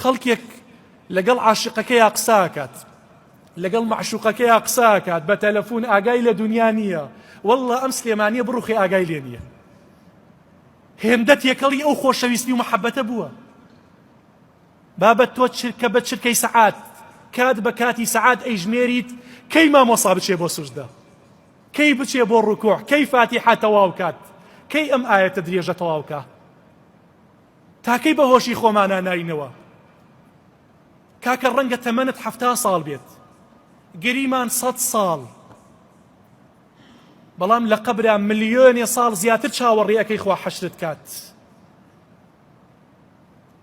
خەڵکێک لەگەڵ عاشقەکەی قساکات، لەگەڵ معشوقەکەی قساکات بە تەلەفۆن، ئاگای لە دنیا نییە. وەڵڵا ئەم سلێمانیە بڕوخی ئاگای لێ نییە. هێندە تێکەڵی ئەو خۆشەویستی و محەبەتە بووە. بابەت تۆ کە بە چرکەی سەعات کات بە کاتی سەعات ئەیژمێریت کەی مامۆسا بچێ بۆ سوژدە، کەی بچێ بۆ ڕوکوع، کەی فاتیحە تەواو کات، کەی ئەم ئاەتە درێژە تەواو کات، تاکەی بە هۆشی خۆمانە ناینەوە. کاکە ڕەنگە تەمەنت 70 ساڵ بێت، گەریمان 100 ساڵ، بەڵام لە قەبرا ملیۆنێ ساڵ زیاتر چاوەڕێ ئەەکەی خوا حەشرت کات.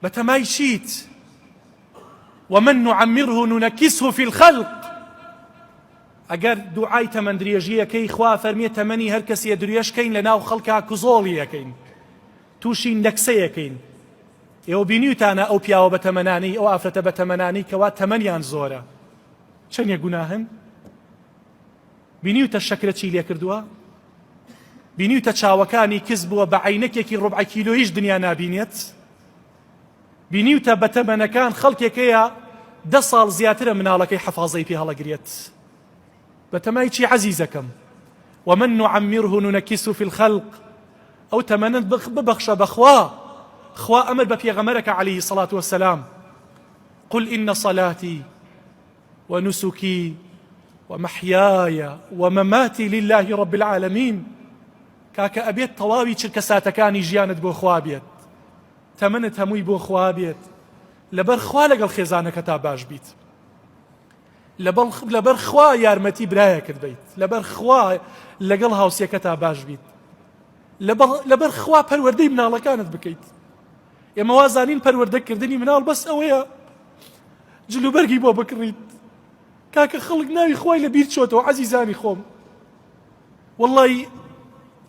بە تەمای چیت؟ ومن نعمره ننكسه في الخلق. ئەگەر دوعای تەمەن درێژیەکەی خوا فەرمێ تەمەنی هەر کەسێ درێژکەین لە ناو خەڵکا کزۆڵیەکەین، تووشی نەکسەیەکەین. ئێوە بینیوتانە ئەو پیاوە بە تەمەنانی، ئەو ئافرەتە بە تەمەنانی کەوا تەمەنیان زۆرە، چەندێک گوناهن؟ بینیوتە شەکرە چی لێ کردووە؟ بینیوتە چاوەکانی کز بووە بە عینەکێکی ڕوبع کیلۆیش دنیا نابینێت؟ بینیوتە بە تەمەنەکان خەڵکێکەیە 10 ساڵ زیاترە مناڵەکەی حەفاظەی پێ هەڵەگرێت. بە تەمای چی عەزیزەکەم؟ ومن نعمره ننكسه في الخلق. ئەو تەمەنت ببەخشە بەخوا. خوا ئەمر بە پێغەمبەرەکە عەلەیهی سەڵات وەسەلام، قل إن صلاتي ونسكي ومحياي ومماتي لله رب العالمين. کاکە ئەبێت تەواوی چرکە ساتەکانی ژیانت بۆ خوا بێت، تەمەنت هەمووی بۆ خوا بێت، لەبەر خوا لەگەڵ خێزانەکە تا باش بیت، لەبەر خوا یارمەتی برایەکت بیت، لەبەر خوا لەگەڵ هاوسێکە تا باش بیت، لەبەر خوا پەروەردەی مناڵەکانت بکەیت. ئێمە وازانین پەروەردەکردنی مناڵ بەس ئەوەیە جلوبەرگی بۆ بکڕیت. کاکە خەڵک ناوی خوای لە بیر چۆتەوە. عەزیزانی خۆم، وەڵڵی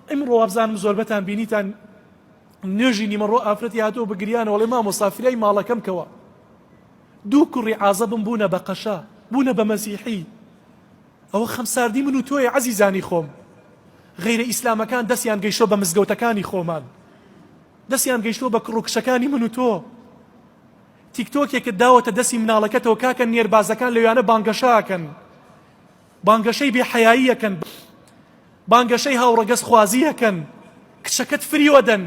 ئەمڕۆ وابزانم زۆربەتان بینیتان نوێژی نیمەڕۆ ئافرەتی هاتۆ بگریانە، وەڵێ مامۆستا فیلای ماڵەکەم کەوە، 2 کوڕی عازەبم بوونە بە قەشا، بوونە بە مەسیحی. ئەوە خەمساردی من و تۆیە. عەزیزانی خۆم، غەیرە ئیسلامەکان دەستیان گەیشتۆ بە مزگەوتەکانی خۆمان، دەستیان گەیشتۆ بە کڕوکشەکانی من و تۆ. تیکتۆکێکت داوەتە دەستی مناڵەکەتەوە، کاکە نێربازەکان لەوانە بانگەشاکەن، بانگەشەی بێحەیاییەکەن، بانگەشەی هاوڕەگەز خوازیەکەن، کچەکەت فریوەدەن.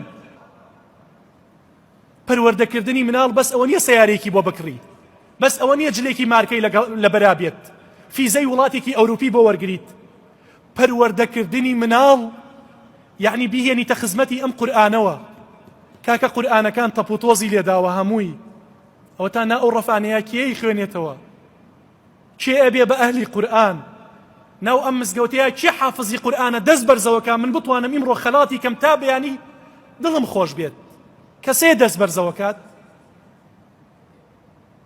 پەروەردەکردنی مناڵ بەس ئەوە نییە سەیارێکی بۆ بکڕی، بەس ئەوە نییە جلێکی مارکەی لە بەرابێت، فیزەی وڵاتێکی ئەوروپی بۆ وەرگریت. پەروەردەکردنی مناڵ یعنی بیهێنیتە خزمەتی ئەم قورئانەوە. کاکە قورئانەکان تەپوتۆزی لێداوە هەمووی. ئەوە تا نا ئەو ڕەفانەیە کێی خوێنێتەوە؟ کێ ئەبێ بە ئەهلی قورئان؟ ناو ئەم مزگەوتەیە کێ حافظی قورئانە دەست بەرزەوەکە؟ من بتوانم ئیمڕۆ خەڵاتی کەم تا بەیانی دڵم خۆش بێت. کەسێ دەست بەرزەوە کات؟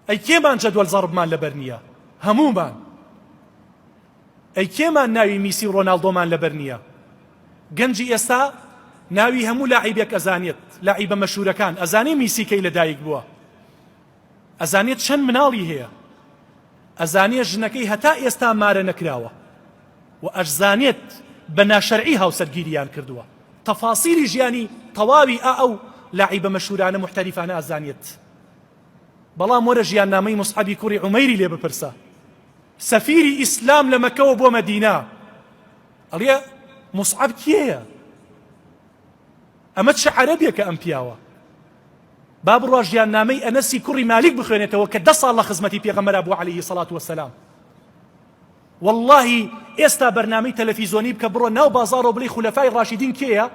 ئەی کێمان جەدوەل زەڕبمان لەبەر نییە؟ هەموومان. ئەی کێمان ناوی میسی و ڕۆناڵدۆمان لەبەر نییە؟ گەنجی ئێستا ناوی هەموو لاعیبێک ئەزانێت، لاعیبە مەشهورەکان ئەزانێ میسی کەی لەدایک بووە، ئەزانێت چەند مناڵی هەیە، ئەزانێ ژنەکەی هەتا ئێستا مارە نەکراوە، و ئەزانێت بە ناشەرعی هاوسەرگیریان کردووە. تەفاسیری ژیانی تەواوی ئەو لاعیبە مەشهورانە محتەریفانە ئەزانێت. بەڵام وەرە ژیاننامەی موسعەبی کوڕی عومەیری لێ بپرسە، سەفیری ئیسلام لە مەکەوە بۆ مەدینە، ئەڵێ موسعەب کێیە؟ ئەمە چه عەرەبێکە ئەم پیاوە؟ با بڕوا ژیاننامەی ئەنەسی کوڕی مالیک بخوێنێتەوە کە 10 ساڵ لە خزمەتی پێغەمبەرە بوو عەلەیهی سەڵات وەسەلام. واللهی ئێستا بەرنامەی تەلەڤیزۆنی بکە بڕۆ ناو بازاڕۆ بڵێ خولەفای ڕاشیدین کێیە؟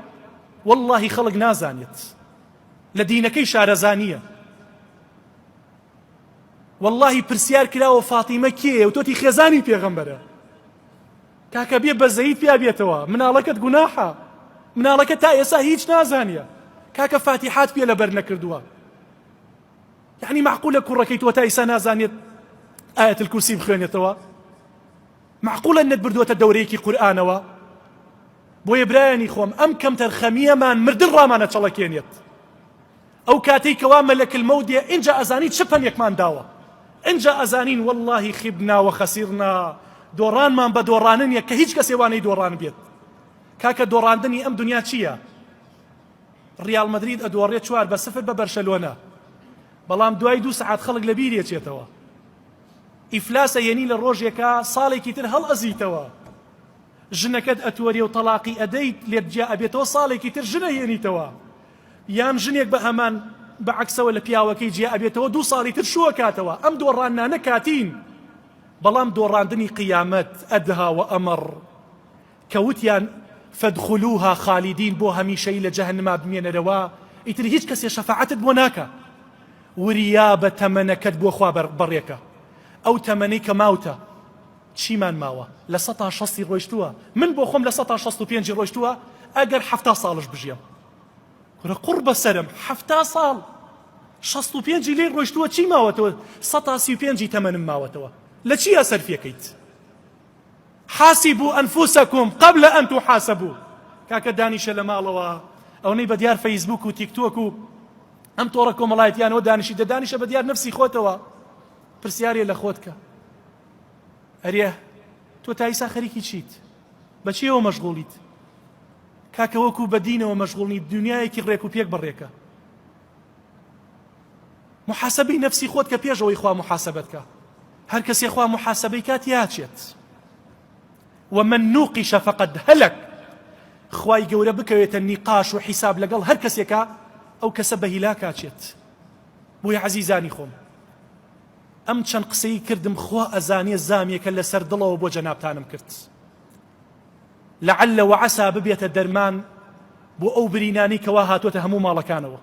واللهی خەڵک نازانێت، لە دینەکەی شارەزانیە. واللهی پرسیار کراوە فاتیمە کێیە و تۆتی خێزانی پێغەمبەرە. کاکە بێ بەزەیت پیا بێتەوە، مناڵەکەت گوناحە، مناڵەکە تا ئێستا هیچ نازانیە، کاکە فاتیحات پێ لەبەر نەکردووە. یعنی معقولە کوڕەکەی تۆ تا ئێستا نازانێت ئایەت الکورسی بخوێنێتەوە؟ معقولە نەت بردووەتە دەورەیەکی قورئانەوە؟ بۆیە برایانی خۆم ئەم کەم تەرخەمیەمان مردن ڕامانە چەڵەکێنێت. ئەو کاتەی کەوا مەلەکل مەوت دێ ئینجا ئەزانی چ پەنێکمان داوە، ئینجا ئەزانین واللهی خیبنا وەخەسیرنا، دۆڕانمان بە دۆڕاننیە کە هیچ کەسێ وانەی دۆڕان بێت. کاکە دۆڕاندنی ئەم دنیا چییە؟ ڕیال مەدرید ئەدۆڕێت 4-0 بە بەرشەلۆنە، بەڵام دوای 2 سەعات خەڵک لە بیرێچێتەوە. ئیفلاسە یەنی لە ڕۆژێکە ساڵێکی تر هەڵ ئەزیتەوە. ژنەکەت ئەتوەریە و تەلاقی ئەدەیت لێت جیا ئەبێتەوە ساڵێکی تر ژنە هێنیتەوە، یان ژنێک بە هەمان بەعکسەوە لە پیاوەکەی جیا ئەبێتەوە 2 ساڵی تر شووە کاتەوە. ئەم دۆڕانانە کاتین، بەڵام دۆڕاندنی قیامەت ئەدها و ئەمەڕ کە وتیان فەدخولوها خالیدین بۆ هەمیشەی لە جەهەنەما بمێنەرەوە، ئیتر هیچ کەسێ شەفاعەتت بۆ ناکە. وریا بە تەمەنەکەت بۆ خوا بەڕێکە. ئەو تەمەنەی کە ماوتە چیمان ماوە لە 160 ڕۆیشتووە، من بۆ خۆم لە 165 ڕۆیشتووە، ئەگەر 70 ساڵش بژیم کورە قوڕ بەسەرم 70 ساڵ 65 لێ ڕۆیشتووە، چی ماوەتەوە؟ 135 تەمەنم ماوەتەوە، لە چی ئەسەرفیەکەیت؟ حاسبوا أنفسكم قبل أن تحاسبوا. کاکە دانیشە لە ماڵەوە ئەوەی بە دیار فەیسبوک و تیکتۆک و ئەم تۆڕە کۆمەڵایەتیانەوە دانیشە بە دیار نفسی خۆتەوە، پرسیارێ لە خۆت کە ئەرێ تۆ تا ئیسا خەریکی چیت؟ بەچیەوە مەشغوڵیت؟ کاکە وەکو بە دینەوە مەشغوڵنیت، دنیایەکی ڕێک و پێک بەڕێکە. محاسبەی نفسی خۆت کە پێشەوەی خوا محاسبەت کە. هەر کەسێ خوا محاسبەی کات یاچێت. ومن نوقش فقد هلك. خوای گەورە بکەوێتە نیقاش و حیساب لەگەڵ هەر کەسێکە، ئەو کەسە بە هیلاک ئاچێت. بۆیە عەزیزانی خۆم، ئەم چەند قسەی کردم خوا ئەزانێ زامێکە لەسەر دڵەوە بۆ جەنابتانم کرد. لعل وعسى ببێتە دەرمان بۆ ئەو برینانی کەوا هاتوۆتە هەموو ماڵەکانەوە.